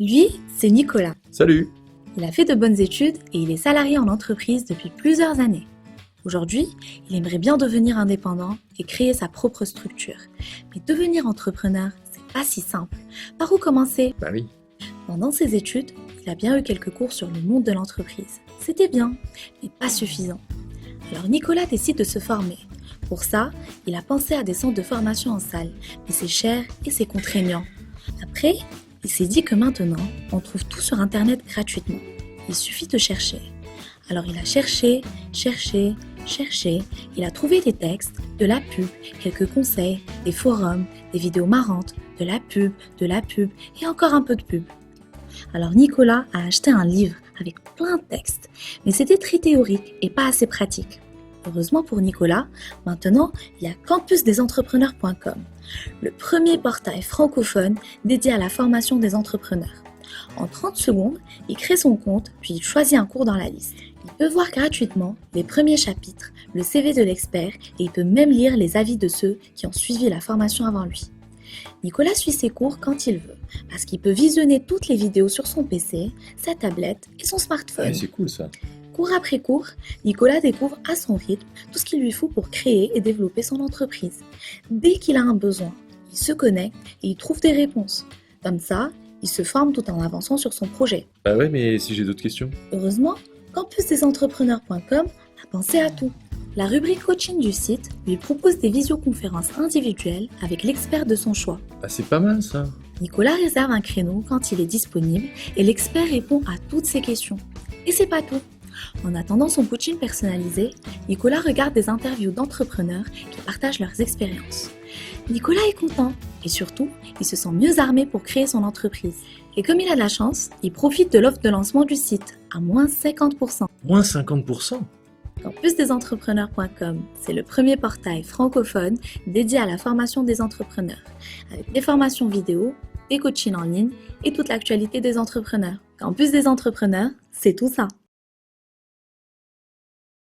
Lui, c'est Nicolas. Salut! Il a fait de bonnes études et il est salarié en entreprise depuis plusieurs années. Aujourd'hui, il aimerait bien devenir indépendant et créer sa propre structure. Mais devenir entrepreneur, c'est pas si simple. Par où commencer? Bah oui. Pendant ses études, il a bien eu quelques cours sur le monde de l'entreprise. C'était bien, mais pas suffisant. Alors Nicolas décide de se former. Pour ça, il a pensé à des centres de formation en salle, mais c'est cher et c'est contraignant. Après, il s'est dit que maintenant, on trouve tout sur Internet gratuitement. Il suffit de chercher. Alors il a cherché, il a trouvé des textes, de la pub, quelques conseils, des forums, des vidéos marrantes, de la pub et encore un peu de pub. Alors Nicolas a acheté un livre avec plein de textes, mais c'était très théorique et pas assez pratique. Heureusement pour Nicolas, maintenant il y a campusdesentrepreneurs.com, le premier portail francophone dédié à la formation des entrepreneurs. En 30 secondes, il crée son compte, puis il choisit un cours dans la liste. Il peut voir gratuitement les premiers chapitres, le CV de l'expert et il peut même lire les avis de ceux qui ont suivi la formation avant lui. Nicolas suit ses cours quand il veut, parce qu'il peut visionner toutes les vidéos sur son PC, sa tablette et son smartphone. Ouais, c'est cool ça. Cours après cours, Nicolas découvre à son rythme tout ce qu'il lui faut pour créer et développer son entreprise. Dès qu'il a un besoin, il se connecte et il trouve des réponses. Comme ça, il se forme tout en avançant sur son projet. Bah ouais, mais si j'ai d'autres questions. Heureusement, campusdesentrepreneurs.com a pensé à tout. La rubrique coaching du site lui propose des visioconférences individuelles avec l'expert de son choix. Bah c'est pas mal ça. Nicolas réserve un créneau quand il est disponible et l'expert répond à toutes ses questions. Et c'est pas tout. En attendant son coaching personnalisé, Nicolas regarde des interviews d'entrepreneurs qui partagent leurs expériences. Nicolas est content et surtout, il se sent mieux armé pour créer son entreprise. Et comme il a de la chance, il profite de l'offre de lancement du site à moins 50%. Moins 50%? Campusdesentrepreneurs.com, c'est le premier portail francophone dédié à la formation des entrepreneurs, avec des formations vidéo, des coachings en ligne et toute l'actualité des entrepreneurs. Campus des entrepreneurs, c'est tout ça.